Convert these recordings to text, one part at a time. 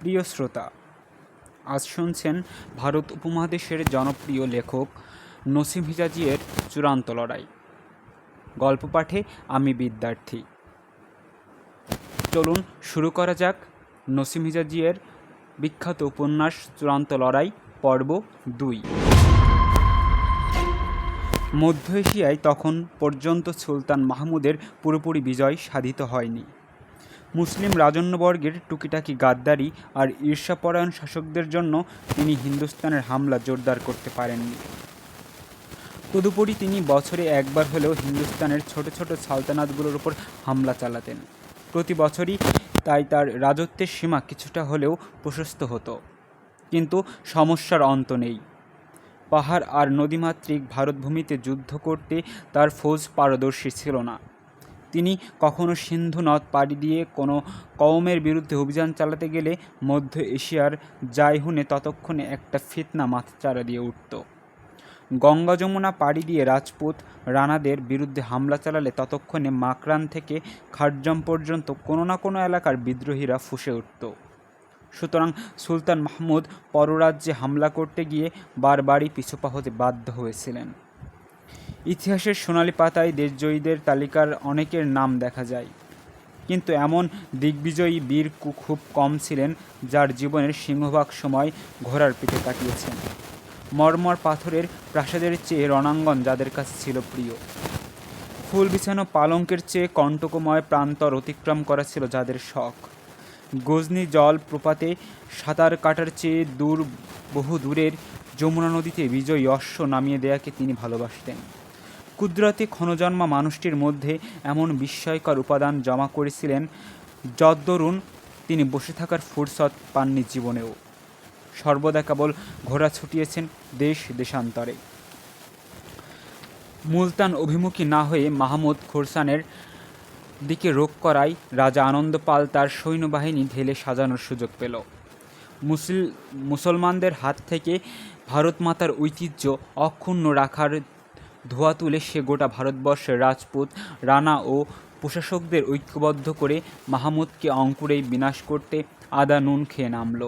প্রিয় শ্রোতা, আজ শুনছেন ভারত উপমহাদেশের জনপ্রিয় লেখক নসিম হিজাজী-এর চূড়ান্ত লড়াই। গল্প পাঠে আমি বিদ্যার্থী। চলুন শুরু করা যাক নসিম হিজাজী-এর বিখ্যাত উপন্যাস চূড়ান্ত লড়াই পর্ব 2। মধ্য এশিয়ায় তখন পর্যন্ত সুলতান মাহমুদের পুরোপুরি বিজয় সাধিত হয়নি। মুসলিম রাজন্যবর্গের টুকিটাকি গাদ্দারি আর ঈর্ষাপরায়ণ শাসকদের জন্য তিনি হিন্দুস্তানের হামলা জোরদার করতে পারেননি। তদুপরি তিনি বছরে একবার হলেও হিন্দুস্তানের ছোট ছোট সালতানাতগুলোর উপর হামলা চালাতেন। প্রতি বছরই তাই তার রাজত্বের সীমা কিছুটা হলেও প্রশস্ত হতো। কিন্তু সমস্যার অন্ত নেই। পাহাড় আর নদীমাতৃক ভারতভূমিতে যুদ্ধ করতে তার ফৌজ পারদর্শী ছিল না। তিনি কখনো সিন্ধু নদ পাড়ি দিয়ে কোনো কওমের বিরুদ্ধে অভিযান চালাতে গেলে মধ্য এশিয়ার জায়হুনে ততক্ষণে একটা ফিতনা মাথাচাড়া দিয়ে উঠত। গঙ্গা যমুনা পাড়ি দিয়ে রাজপুত রানাদের বিরুদ্ধে হামলা চালালে ততক্ষণে মাকরান থেকে খারজাম পর্যন্ত কোনো না কোনো এলাকার বিদ্রোহীরা ফুঁসে উঠত। সুতরাং সুলতান মাহমুদ পররাজ্যে হামলা করতে গিয়ে বারবারই পিছুপা হতে বাধ্য হয়েছিলেন। ইতিহাসের সোনালি পাতায় দেশজয়ীদের তালিকার অনেকের নাম দেখা যায়, কিন্তু এমন দিগ্বিজয়ী বীর খুব কম ছিলেন যার জীবনের সিংহভাগ সময় ঘোড়ার পিঠে কাটিয়েছেন। মর্মর পাথরের প্রাসাদের চেয়ে রণাঙ্গন যাদের কাছে ছিল প্রিয়, ফুল বিছানো পালঙ্কের চেয়ে কণ্টকময় প্রান্তর অতিক্রম করা ছিল যাদের শখ, গজনি জল প্রপাতে সাঁতার কাটার চেয়ে বহু দূরের যমুনা নদীতে বিজয়ী অশ্ব নামিয়ে দেয়াকে তিনি ভালোবাসতেন। কুদরতে ক্ষণজন্মা মানুষটির মধ্যে এমন বিস্ময়কর উপাদান জমা করেছিলেন যদ্দরুন তিনি বসে থাকার ফুরসত পাননি জীবনেও। সর্বদা কেবল ঘোড়া ছুটিয়েছেন দেশ দেশান্তরে। মুলতান অভিমুখী না হয়ে মাহমুদ খোরসানের দিকে রোখ করায় রাজা আনন্দ পাল তার সৈন্যবাহিনী ঢেলে সাজানোর সুযোগ পেল। মুসলমানদের হাত থেকে ভারত মাতার ঐতিহ্য অক্ষুণ্ণ রাখার ধোয়া তুলে সে গোটা ভারতবর্ষের রাজপুত রানা ও প্রশাসকদের ঐক্যবদ্ধ করে মাহমুদকে অঙ্কুরেই বিনাশ করতে আদা নুন খেয়ে নামল।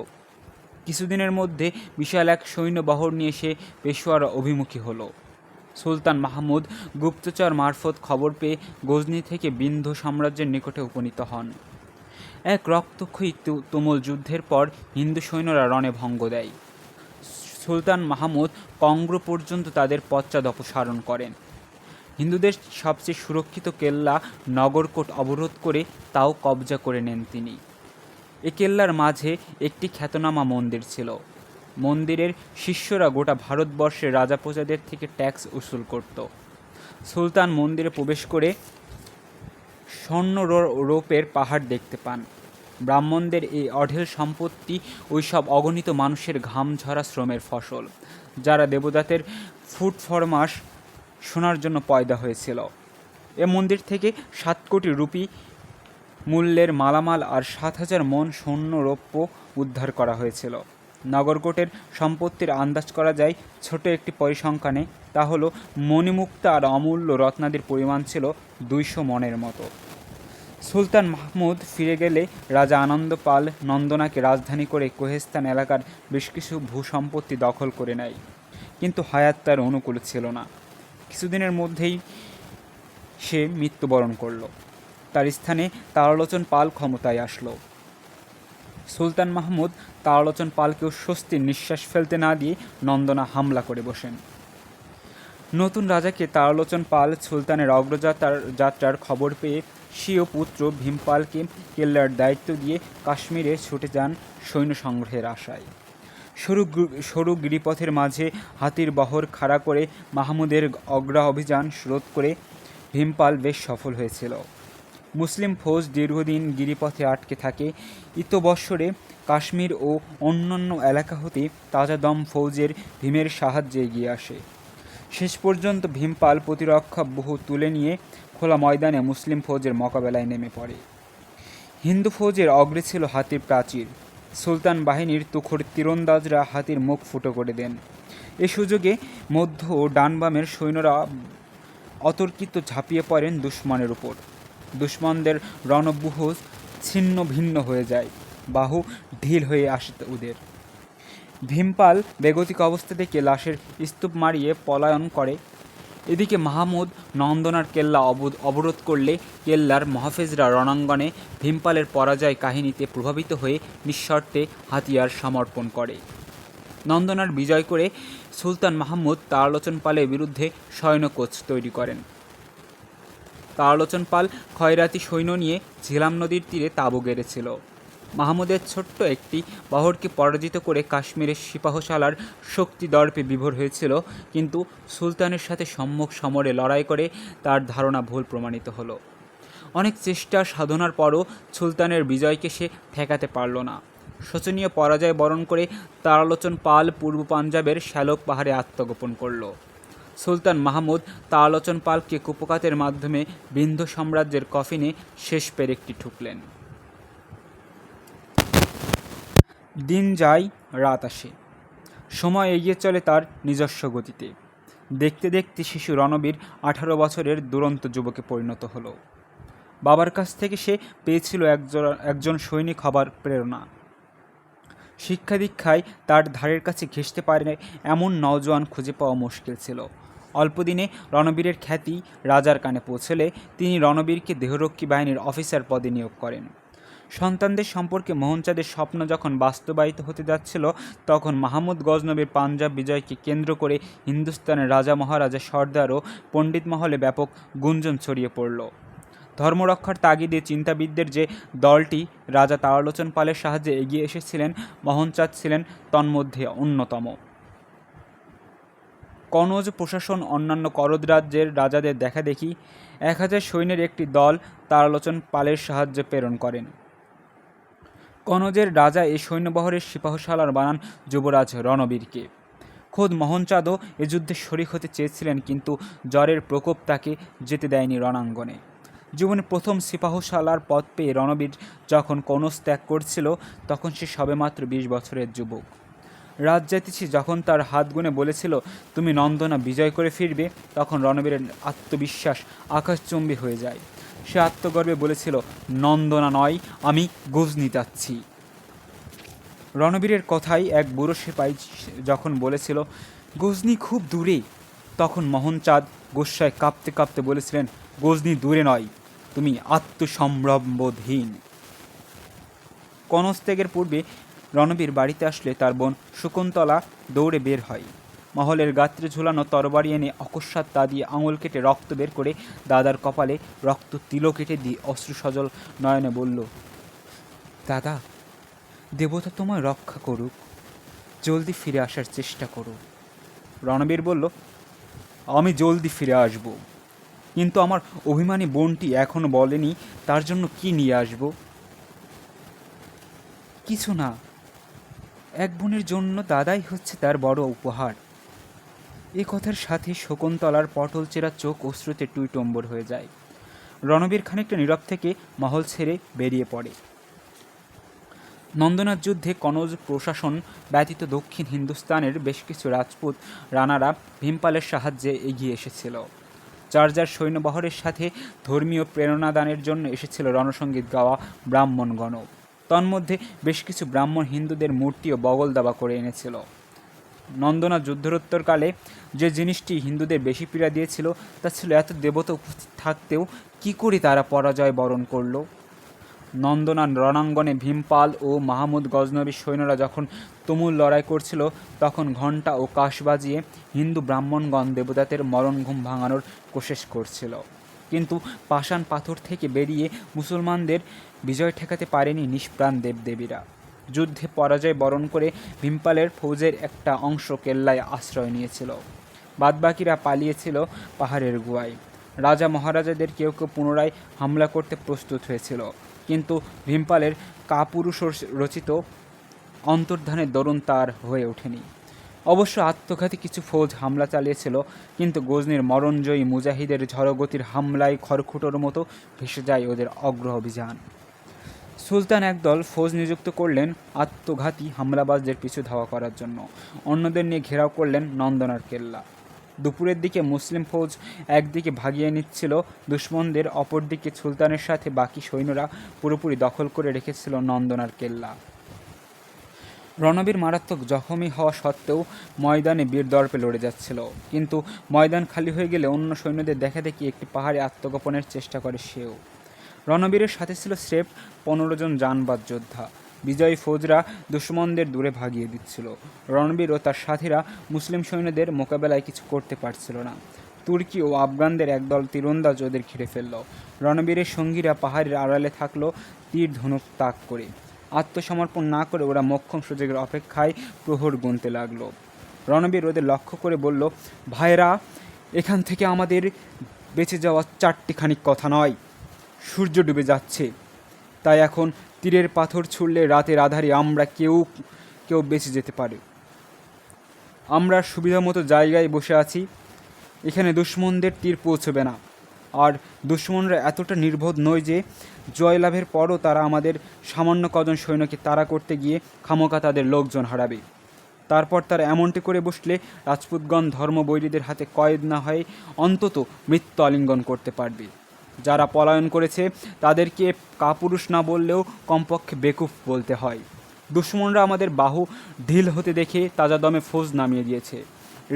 কিছুদিনের মধ্যে বিশাল এক সৈন্যবহর নিয়ে সে পেশোয়ার অভিমুখী হলো। সুলতান মাহমুদ গুপ্তচর মারফত খবর পেয়ে গজনি থেকে বিন্ধ্য সাম্রাজ্যের নিকটে উপনীত হন। এক রক্তক্ষয়ী তুমুল যুদ্ধের পর হিন্দু সৈন্যরা রণে ভঙ্গ দেয়। সুলতান মাহমুদ কংগ্র পর্যন্ত তাদের পশ্চাৎ অপসারণ করেন। হিন্দুদের সবচেয়ে সুরক্ষিত কেল্লা নগরকোট অবরোধ করে তাও কবজা করে নেন তিনি। এ কেল্লার মাঝে একটি খ্যাতনামা মন্দির ছিল। মন্দিরের শিষ্যরা গোটা ভারতবর্ষের রাজা প্রজাদের থেকে ট্যাক্স উসুল করত। সুলতান মন্দিরে প্রবেশ করে স্বর্ণ রৌপের পাহাড় দেখতে পান। ব্রাহ্মণদের এই অঢেল সম্পত্তি ওই সব অগণিত মানুষের ঘাম ঝরা শ্রমের ফসল, যারা দেবদাতের ফুট ফরমাস শোনার জন্য পয়দা হয়েছিল। এ মন্দির থেকে 7 কোটি রুপি মূল্যের মালামাল আর 7,000 মণ স্বর্ণ রৌপ্য উদ্ধার করা হয়েছিল। নগরকোটের সম্পত্তির আন্দাজ করা যায় ছোট একটি পরিসংখ্যানে, তা হলো মণিমুক্তা আর অমূল্য রত্নাদির পরিমাণ ছিল 200 মণের মতো। সুলতান মাহমুদ ফিরে গেলে রাজা আনন্দ পাল নন্দনাকে রাজধানী করে কোহেস্তান এলাকার বেশ কিছু ভূসম্পত্তি দখল করে নেয়, কিন্তু হায়াত তার অনুকূল ছিল না। কিছুদিনের মধ্যেই সে মৃত্যুবরণ করল। তার স্থানে তারালোচন পাল ক্ষমতায় আসলো। সুলতান মাহমুদ তারালোচন পালকেও স্বস্তির নিঃশ্বাস ফেলতে না দিয়ে নন্দনা হামলা করে বসেন। নতুন রাজাকে তারালোচন পাল সুলতানের যাত্রার খবর পেয়ে স্বীয় পুত্র ভীমপালকে কেল্লার দায়িত্ব দিয়ে কাশ্মীরে ছুটে যান সৈন্য সংগ্রহের আশায়। সরু গিরিপথের মাঝে হাতির বহর খাড়া করে মাহমুদের অগ্রা অভিযান রোধ করে ভীমপাল বেশ সফল হয়েছিল। মুসলিম ফৌজ দীর্ঘদিন গিরিপথে আটকে থাকে। ইতবৎসরে কাশ্মীর ও অন্যান্য এলাকা হতে তাজাদম ফৌজের ভীমের সাহায্যে এগিয়ে আসে। শেষ পর্যন্ত ভীমপাল প্রতিরক্ষা বহু তুলে নিয়ে খোলা ময়দানে মুসলিম ফৌজের মোকাবেলায় নেমে পড়ে। হিন্দু ফৌজের অগ্রে ছিল হাতির প্রাচীর। সুলতান বাহিনীর তুখোড় তীরন্দাজরা হাতির মুখ ফুটো করে দেন। এ সুযোগে মধ্য ও ডান বামের সৈন্যরা অতর্কিত ঝাঁপিয়ে পড়েন দুশমনের উপর। দুশমনদের রণব্যূহ ছিন্ন ভিন্ন হয়ে যায়। বাহু ঢিল হয়ে আসে ওদের। ভীমপাল বেগতিক অবস্থা দেখে লাশের স্তূপ মারিয়ে পলায়ন করে। এদিকে মাহমুদ নন্দনার কেল্লা অবরোধ করলে কেল্লার মহাফেজরা রণাঙ্গনে ভীমপালের পরাজয় কাহিনীতে প্রভাবিত হয়ে নিঃশর্তে হাতিয়ার সমর্পণ করে। নন্দনার বিজয় করে সুলতান মাহমুদ তারালোচন পালের বিরুদ্ধে সৈন্যকোচ তৈরি করেন। তারালোচন পাল খয়রাতি সৈন্য নিয়ে ঝিলাম নদীর তীরে তাঁবু গেড়েছিল। মাহমুদের ছোট্ট একটি বহরকে পরাজিত করে কাশ্মীরের সিপাহসালার শক্তি দর্পে বিভোর হয়েছিল, কিন্তু সুলতানের সাথে সম্মুখ সমরে লড়াই করে তার ধারণা ভুল প্রমাণিত হলো। অনেক চেষ্টা সাধনার পরও সুলতানের বিজয়কে সে ঠেকাতে পারল না। শোচনীয় পরাজয় বরণ করে তারালোচন পাল পূর্ব পাঞ্জাবের শ্যালক পাহাড়ে আত্মগোপন করল। সুলতান মাহমুদ তারালোচন পালকে কুপকাতের মাধ্যমে বিন্ধ্য সাম্রাজ্যের কফিনে শেষ পেরেকটি ঠুকলেন। দিন যায়, রাত আসে, সময় এগিয়ে চলে তার নিজস্ব গতিতে। দেখতে দেখতে শিশু রণবীর 18 বছরের দুরন্ত যুবকে পরিণত হলো। বাবার কাছ থেকে সে পেয়েছিল একজন সৈনিক হবার প্রেরণা। শিক্ষা দীক্ষায় তার ধারের কাছে ঘেঁষতে পারে এমন নওজোয়ান খুঁজে পাওয়া মুশকিল ছিল। অল্পদিনে রণবীরের খ্যাতি রাজার কানে পৌঁছলে তিনি রণবীরকে দেহরক্ষী বাহিনীর অফিসার পদে নিয়োগ করেন। সন্তানদের সম্পর্কে মোহনচাঁদের স্বপ্ন যখন বাস্তবায়িত হতে যাচ্ছিল, তখন মাহমুদ গজনবীর পাঞ্জাব বিজয়কে কেন্দ্র করে হিন্দুস্তানের রাজা মহারাজা সর্দার ও পণ্ডিত মহলে ব্যাপক গুঞ্জন ছড়িয়ে পড়ল। ধর্মরক্ষার তাগিদে চিন্তাবিদদের যে দলটি রাজা তারালোচন পালের সাহায্যে এগিয়ে এসেছিলেন, মোহনচাঁদ ছিলেন তন্মধ্যে অন্যতম। কনৌজ প্রশাসন অন্যান্য করদ রাজ্যের রাজাদের দেখাদেখি 1000 সৈন্যের একটি দল তারালোচন পালের সাহায্যে প্রেরণ করেন। কনৌজের রাজা এই সৈন্যবহরের সিপাহসালার বানান যুবরাজ রণবীরকে। খোদ মোহনচাঁদও এ যুদ্ধে শরিক হতে চেয়েছিলেন, কিন্তু জ্বরের প্রকোপ তাকে যেতে দেয়নি রণাঙ্গনে। জীবনের প্রথম সিপাহসালার পদ পেয়ে রণবীর যখন কনৌজ ত্যাগ করছিল, তখন সে সবেমাত্র 20 বছরের যুবক। রাজজাতিসি যখন তার হাত গুনে বলেছিল, তুমি নন্দনা বিজয় করে ফিরবে, তখন রণবীরের আত্মবিশ্বাস আকাশচুম্বী হয়ে যায়। সে আত্মগর্বে বলেছিল, নন্দনা নয়, আমি গজনি যাচ্ছি। রণবীরের কথাই এক বুড়ো সিপাই যখন বলেছিল, গজনি খুব দূরে, তখন মোহনচাঁদ গোস্বায় কাঁপতে কাঁপতে বলেছিলেন, গজনি দূরে নয়, তুমি আত্মসম্ভ্রমবোধহীন। কনৌজ ত্যাগের পূর্বে রণবীর বাড়িতে আসলে তার বোন শকুন্তলা দৌড়ে বের হয়। মহলের গাত্রে ঝুলানো তরবারি এনে অকস্মাৎ তা দিয়ে আঙুল কেটে রক্ত বের করে দাদার কপালে রক্ত তিলও কেটে দিয়ে অশ্রু সজল নয়নে বলল, দাদা, দেবতা তোমায় রক্ষা করুক, জলদি ফিরে আসার চেষ্টা করো। রণবীর বলল, আমি জলদি ফিরে আসব, কিন্তু আমার অভিমানী বোনটি এখনো বলেনি তার জন্য কি নিয়ে আসব। কিছু না, এক বোনের জন্য দাদাই হচ্ছে তার বড় উপহার। এ কথার সাথে শকুন্তলার পটল চেরা চোখ অশ্রুতে টুইটম্বর হয়ে যায়। রণবীর খানিকটা নীরব থেকে মহল ছেড়ে বেরিয়ে পড়ে। নন্দনার যুদ্ধে কনৌজ প্রশাসন ব্যতীত দক্ষিণ হিন্দুস্তানের বেশ কিছু রাজপুত রানারা ভীমপালের সাহায্যে এগিয়ে এসেছিল। যার যার সৈন্যবহরের সাথে ধর্মীয় প্রেরণাদানের জন্য এসেছিল রণসঙ্গীত গাওয়া ব্রাহ্মণগণ। তন্মধ্যে বেশ কিছু ব্রাহ্মণ হিন্দুদের মূর্তিও বগল দাবা করে এনেছিল। নন্দনা যুদ্ধোত্তরকালে যে জিনিসটি হিন্দুদের বেশি পীড়া দিয়েছিল, তা ছিল এত দেবতা উপস্থিত থাকতেও কি করে তারা পরাজয় বরণ করল। নন্দনার রণাঙ্গনে ভীমপাল ও মাহমুদ গজনবীর সৈন্যরা যখন তুমুল লড়াই করছিল, তখন ঘণ্টা ও কাশ বাজিয়ে হিন্দু ব্রাহ্মণগণ দেবতাদের মরণঘুম ভাঙানোর কোশেশ করছিল, কিন্তু পাষাণ পাথর থেকে বেরিয়ে মুসলমানদের বিজয় ঠেকাতে পারেনি নিষ্প্রাণ দেবদেবীরা। যুদ্ধে পরাজয় বরণ করে ভীমপালের ফৌজের একটা অংশ কেল্লায় আশ্রয় নিয়েছিল, বাদবাকিরা পালিয়েছিল পাহাড়ের গুহায়। রাজা মহারাজাদের কেউ কেউ পুনরায় হামলা করতে প্রস্তুত হয়েছিল, কিন্তু ভীমপালের কাপুরুষ রচিত অন্তর্ধানের দরুন তার হয়ে ওঠেনি। অবশ্য আত্মঘাতী কিছু ফৌজ হামলা চালিয়েছিল, কিন্তু গজনির মরণজয়ী মুজাহিদের ঝড়গতির হামলায় খড়কুটোর মতো ভেসে যায় ওদের অগ্র অভিযান। সুলতান একদল ফৌজ নিযুক্ত করলেন আত্মঘাতী হামলাবাজদের পিছু ধাওয়া করার জন্য। অন্যদের নিয়ে ঘেরাও করলেন নন্দনার কেল্লা। দুপুরের দিকে মুসলিম ফৌজ একদিকে ভাগিয়ে নিচ্ছিল দুশমনদের, অপরদিকে সুলতানের সাথে বাকি সৈন্যরা পুরোপুরি দখল করে রেখেছিল নন্দনার কেল্লা। রণবীর মারাত্মক জখমী হওয়া সত্ত্বেও ময়দানে বীর দর্পে লড়ে যাচ্ছিল, কিন্তু ময়দান খালি হয়ে গেলে অন্য সৈন্যদের দেখা দেখি একটি পাহাড়ে আত্মগোপনের চেষ্টা করে সেও। রণবীরের সাথে ছিল স্রেফ 15 জন জানবাজ যোদ্ধা। বিজয়ী ফৌজরা দুশমনদের দূরে ভাগিয়ে দিচ্ছিল। রণবীর ও তার সাথীরা মুসলিম সৈন্যদের মোকাবেলায় কিছু করতে পারছিল না। তুর্কি ও আফগানদের একদল তীরন্দাজ ওদের ঘিরে ফেলল। রণবীরের সঙ্গীরা পাহাড়ের আড়ালে থাকলো তীর ধনুক তাক করে। আত্মসমর্পণ না করে ওরা মোক্ষম সুযোগের অপেক্ষায় প্রহর গুনতে লাগলো। রণবীর ওদের লক্ষ্য করে বলল, ভাইরা, এখান থেকে আমাদের বেঁচে যাওয়া 4টিখানি কথা নয়। সূর্য ডুবে যাচ্ছে, তাই এখন তীরের পাথর ছুঁড়লে রাতের আধারে আমরা কেউ বেঁচে যেতে পারে। আমরা সুবিধা মতো জায়গায় বসে আছি, এখানে দুশমনদের তীর পৌঁছবে না। আর দুশমনরা এতটা নির্বোধ নয় যে জয়লাভের পরও তারা আমাদের সামান্য কজন সৈন্যকে তাড়া করতে গিয়ে খামোকা তাদের লোকজন হারাবে। তারপর তারা এমনটি করে বসলে রাজপুতগণ ধর্মবৈরীদের হাতে কয়েদ না হয়ে অন্তত মৃত্যু আলিঙ্গন করতে পারবে। যারা পলায়ন করেছে তাদেরকে কাপুরুষ না বললেও কমপক্ষে বেকুফ বলতে হয়। দুশমনরা আমাদের বাহু ঢিল হতে দেখে তাজা দমে ফৌজ নামিয়ে দিয়েছে।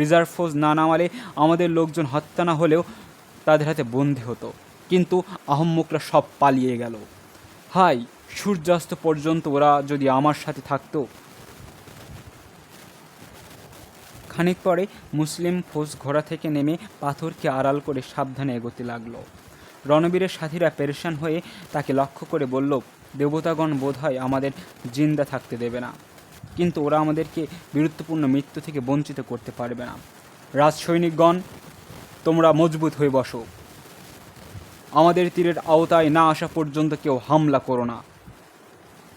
রিজার্ভ ফৌজ না নামালে আমাদের লোকজন হত্যা না হলেও তাদের হাতে বন্দী হতো, কিন্তু আহম্মকরা সব পালিয়ে গেল। হাই, সূর্যাস্ত পর্যন্ত ওরা যদি আমার সাথে থাকতো। খানিক পরে মুসলিম ফৌজ ঘোড়া থেকে নেমে পাথরকে আড়াল করে সাবধানে এগোতে লাগলো। রণবীরের সাথীরা পেরেশান হয়ে তাকে লক্ষ্য করে বলল, দেবতাগণ বোধহয় আমাদের জিন্দা থাকতে দেবে না, কিন্তু ওরা আমাদেরকে বীরত্বপূর্ণ মৃত্যু থেকে বঞ্চিত করতে পারবে না। রাজসৈনিকগণ, তোমরা মজবুত হয়ে বসো। আমাদের তীরের আওতায় না আসা পর্যন্ত কেউ হামলা করো না।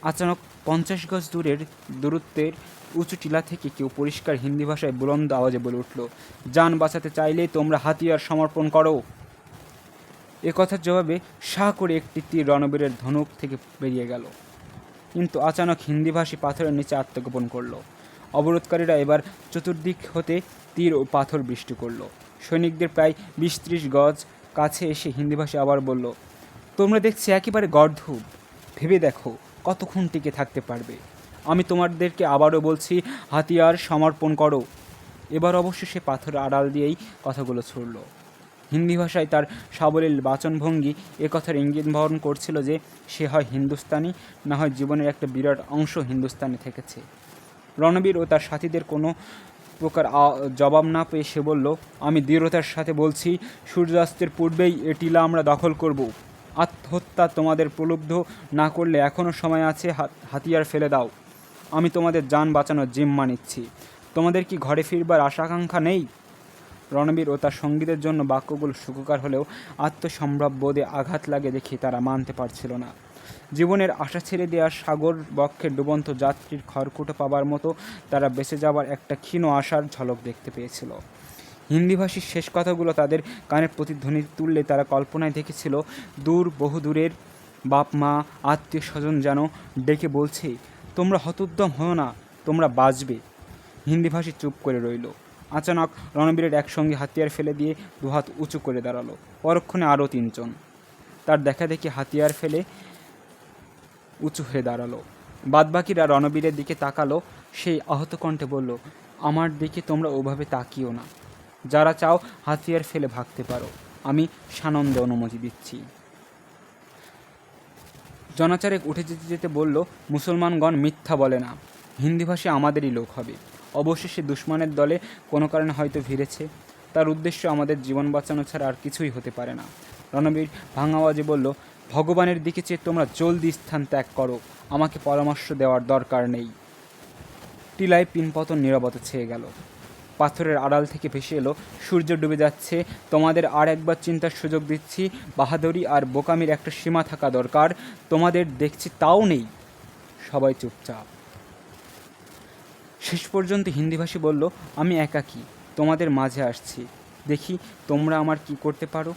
আচানক 50 গজ দূরত্বের উঁচু টিলা থেকে কেউ পরিষ্কার হিন্দি ভাষায় বুলন্দ আওয়াজে বলে উঠল, যান বাঁচাতে চাইলে তোমরা হাতিয়ার সমর্পণ করো। এ কথার জবাবে সাঁ করে একটি তীর রণবীরের ধনুক থেকে বেরিয়ে গেল, কিন্তু আচানক হিন্দিভাষী পাথরের নিচে আত্মগোপন করল। অবরোধকারীরা এবার চতুর্দিক হতে তীর ও পাথর বৃষ্টি করল। সৈনিকদের প্রায় 20-30 গজ কাছে এসে হিন্দিভাষী আবার বলল, তোমরা দেখছি একেবারে গর্ধব, ভেবে দেখো কতক্ষণ টিকে থাকতে পারবে। আমি তোমাদেরকে আবারও বলছি, হাতিয়ার সমর্পণ করো। এবার অবশ্য সে পাথর আড়াল দিয়েই কথাগুলো ছুড়ল। হিন্দি ভাষায় তার সাবলীল বাচনভঙ্গি এ কথার ইঙ্গিত বহন করছিল যে সে হয় হিন্দুস্তানি, না হয় জীবনের একটা বিরাট অংশ হিন্দুস্তানে থেকেছে। রণবীর ও তার সাথীদের কোনো প্রকার জবাব না পেয়ে সে বলল, আমি দৃঢ়তার সাথে বলছি, সূর্যাস্তের পূর্বেই এ টিলা আমরা দখল করব। আত্মহত্যা তোমাদের প্রলুব্ধ না করলে এখনও সময় আছে, হাতিয়ার ফেলে দাও। আমি তোমাদের যান বাঁচানোর জিম্মা নিচ্ছি। তোমাদের কি ঘরে ফিরবার আশা আকাঙ্ক্ষা নেই? রণবীর ও তার সঙ্গীদের জন্য বাক্যগুলো সুখকর হলেও আত্মসম্ভ্রম বোধে আঘাত লাগে দেখে তারা মানতে পারছিল না। জীবনের আশা ছেড়ে দেওয়া সাগর বক্ষে ডুবন্ত যাত্রীর খড়কুটো পাবার মতো তারা বেঁচে যাবার একটা ক্ষীণ আশার ঝলক দেখতে পেয়েছিল। হিন্দিভাষীর শেষ কথাগুলো তাদের কানের প্রতিধ্বনি তুললে তারা কল্পনায় দেখেছিল বহু দূরের বাপ মা আত্মীয় স্বজন যেন ডেকে বলছে, তোমরা হতোদ্যম হও না, তোমরা বাঁচবে। হিন্দিভাষী চুপ করে রইল। আচানক রণবীরের একসঙ্গে হাতিয়ার ফেলে দিয়ে দুহাত উঁচু করে দাঁড়ালো। পরক্ষণে আরও 3 জন তার দেখা দেখি হাতিয়ার ফেলে উঁচু হয়ে দাঁড়ালো। বাদবাকিরা রণবীরের দিকে তাকালো। সেই আহত কণ্ঠে বলল, আমার দিকে তোমরা ওভাবে তাকিও না। যারা চাও হাতিয়ার ফেলে ভাগতে পারো, আমি সানন্দে অনুমতি দিচ্ছি। জনাচারেক উঠে যেতে যেতে বলল, মুসলমানগণ মিথ্যা বলে না, হিন্দিভাষী আমাদেরই লোক হবে। অবশেষে দুশমনের দলে কোনো কারণে হয়তো ভিড়েছে, তার উদ্দেশ্য আমাদের জীবন বাঁচানো ছাড়া আর কিছুই হতে পারে না। রণবীর ভাঙা আওয়াজে বলল, ভগবানের দিকে চেয়ে তোমরা জলদি স্থান ত্যাগ করো, আমাকে পরামর্শ দেওয়ার দরকার নেই। টিলায় পিনপতন নীরবতা ছেয়ে গেল। পাথরের আড়াল থেকে ভেসে এলো, সূর্য ডুবে যাচ্ছে, তোমাদের আর একবার চিন্তার সুযোগ দিচ্ছি। বাহাদুরি আর বোকামির একটা সীমা থাকা দরকার, তোমাদের দেখছি তাও নেই। সবাই চুপচাপ। শেষ পর্যন্ত হিন্দিভাষী বলল, আমি একাকী তোমাদের মাঝে আসছি, দেখি তোমরা আমার কি করতে পারো।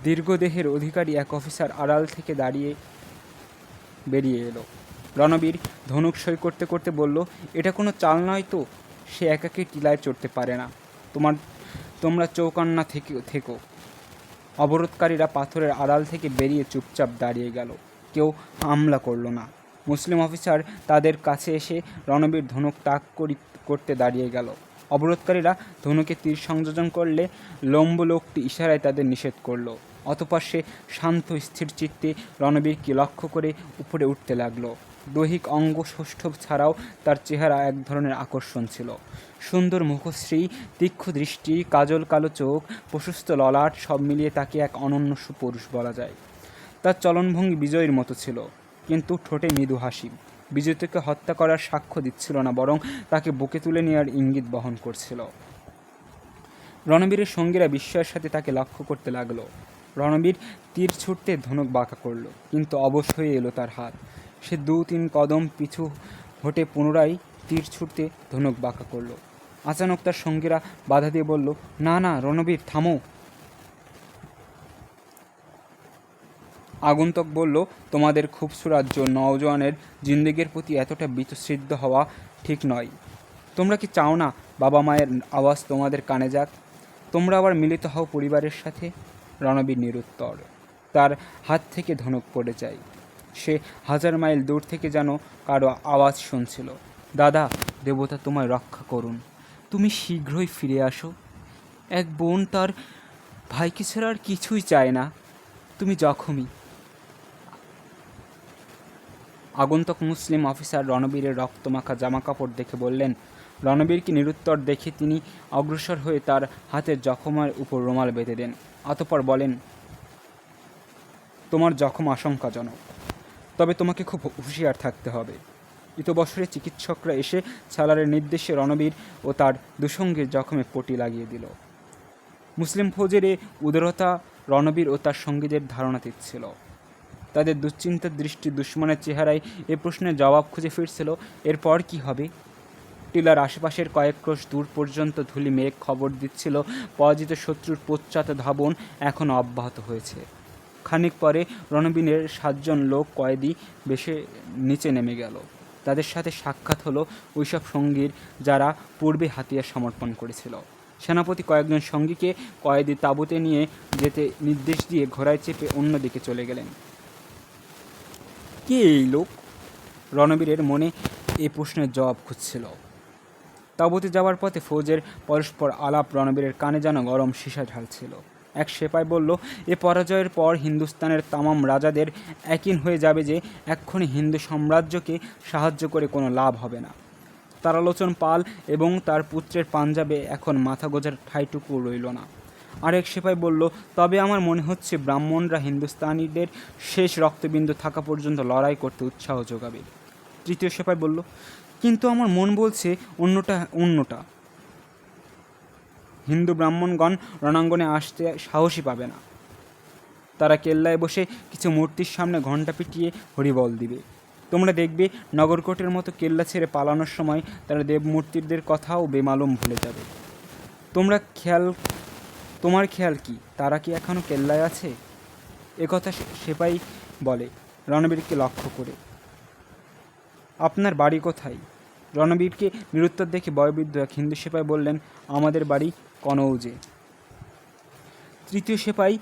দীর্ঘদেহের অধিকারী এক অফিসার আড়াল থেকে বেরিয়ে এলো। রণবীর ধনুক সই করতে করতে বলল, এটা কোনো চাল নয় তো, সে একাকী টিলায় চড়তে পারে না। তোমরা চৌকান্না থেকো। অবরোধকারীরা পাথরের আড়াল থেকে বেরিয়ে চুপচাপ দাঁড়িয়ে গেল। কেউ হামলা করল না। মুসলিম অফিসার তাদের কাছে এসে রণবীর ধনুক তাক করতে দাঁড়িয়ে গেল। অবরোধকারীরা ধনুকে তীর সংযোজন করলে লম্ব লোকটি ইশারায় তাদের নিষেধ করল। অতঃপর সে শান্ত স্থির চিত্তে রণবীরকে লক্ষ্য করে উপরে উঠতে লাগলো। দৈহিক অঙ্গ সৌষ্ঠব ছাড়াও তার চেহারা এক ধরনের আকর্ষণ ছিল। সুন্দর মুখশ্রী, তীক্ষ্ণ দৃষ্টি, কাজল কালো চোখ, প্রশস্ত ললাট, সব মিলিয়ে তাকে এক অনন্য সুপুরুষ বলা যায়। তার চলনভঙ্গি বিজয়ীর মতো ছিল, কিন্তু ঠোঁটে মৃদু হাসি বিজেতাকে হত্যা করার সাক্ষ্য দিচ্ছিল না, বরং তাকে বুকে তুলে নেওয়ার ইঙ্গিত বহন করছিল। রণবীরের সঙ্গীরা বিস্ময়ের সাথে তাকে লক্ষ্য করতে লাগলো। রণবীর তীর ছুটতে ধনুক বাঁকা করল, কিন্তু অবশ হয়ে এলো তার হাত। সে 2-3 কদম পিছু হটে পুনরায় তীর ছুটতে ধনুক বাঁকা করল। আচানক তার সঙ্গীরা বাধা দিয়ে বলল, না না রণবীর, থামো। আগন্তুক বলল, তোমাদের খুবসুরাত নওজোয়ানের জিন্দেগির প্রতি এতটা বীতশ্রদ্ধ হওয়া ঠিক নয়। তোমরা কি চাও না বাবা মায়ের আওয়াজ তোমাদের কানে যাক? তোমরা আবার মিলিত হও পরিবারের সাথে? রণবীর নিরুত্তর। তার হাত থেকে ধনুক পড়ে যায়। সে 1000 মাইল দূর থেকে যেন কারো আওয়াজ শুনছিল। দাদা, দেবতা তোমায় রক্ষা করুন, তুমি শীঘ্রই ফিরে আসো। এক বোন তার ভাইকে ছাড়া আর কিছুই চায় না। তুমি জখমি। আগন্তুক মুসলিম অফিসার রণবীরের রক্তমাখা জামাকাপড় দেখে বললেন। রণবীরকে নিরুত্তর দেখে তিনি অগ্রসর হয়ে তার হাতের জখমের উপর রুমাল বেঁধে দেন। অতঃপর বলেন, তোমার জখম আশঙ্কাজনক, তবে তোমাকে খুব হুঁশিয়ার থাকতে হবে। ইতবছরে চিকিৎসকরা এসে সালারের নির্দেশে রণবীর ও তার দুসঙ্গীর জখমে পটি লাগিয়ে দিল। মুসলিম ফৌজের এ উদারতা রণবীর ও তার সঙ্গীদের ধারণাতীত ছিল। তাদের দুশ্চিন্তার দৃষ্টি দুশ্মনের চেহারায় এ প্রশ্নের জবাব খুঁজে ফিরছিল, এরপর কি হবে? টিলার আশেপাশের কয়েক ক্রোশ দূর পর্যন্ত ধূলি মেঘ খবর দিচ্ছিল পরাজিত শত্রুর পশ্চাৎ ধাবন এখনও অব্যাহত হয়েছে। খানিক পরে রণবীরের 7 জন লোক কয়েদি বেশে নিচে নেমে গেল। তাদের সাথে সাক্ষাৎ হলো ওইসব সঙ্গীর যারা পূর্বে হাতিয়ার সমর্পণ করেছিল। সেনাপতি কয়েকজন সঙ্গীকে কয়েদি তাঁবুতে নিয়ে যেতে নির্দেশ দিয়ে ঘোড়ায় চেপে অন্যদিকে চলে গেলেন। কে এই লোক? রণবীরের মনে এ প্রশ্নের জবাব খুঁজছিল। তাঁবুতে যাওয়ার পথে ফৌজের পরস্পর আলাপ রণবীরের কানে যেন গরম সীসা ঢালছিল। এক সেপাই বলল, এ পরাজয়ের পর হিন্দুস্তানের তামাম রাজাদের একই হয়ে যাবে যে এক্ষুনি হিন্দু সাম্রাজ্যকে সাহায্য করে কোনো লাভ হবে না। তারালোচন পাল এবং তার পুত্রের পাঞ্জাবে এখন মাথা গোজার ঠাঁইটুকু রইল না। আরেক সেপাই বলল, তবে আমার মনে হচ্ছে ব্রাহ্মণরা হিন্দুস্তানিদের শেষ রক্তবিন্দু থাকা পর্যন্ত লড়াই করতে উৎসাহ যোগাবে। তৃতীয় সেপাই বলল, কিন্তু আমার মন বলছে অন্যটা। হিন্দু ব্রাহ্মণগণ রণাঙ্গনে আসতে সাহসী পাবে না। তারা কেল্লায় বসে কিছু মূর্তির সামনে ঘণ্টা পিটিয়ে হরিবল দিবে। তোমরা দেখবে নগরকোটের মতো কেল্লা ছেড়ে পালানোর সময় তারা দেবমূর্তিদের কথাও বেমালুম ভুলে যাবে। তোমার খেয়াল কি তারা কি এখনও কেল্লায় আছে? একথা সেপাই বলে রণবীরকে লক্ষ্য করে। আপনার বাড়ি কোথায়? রণবীরকে নিরুত্তর দেখে বয়োবৃদ্ধ এক হিন্দু সেপাই বললেন, আমাদের বাড়ি কনৌজে। তৃতীয় সেপাই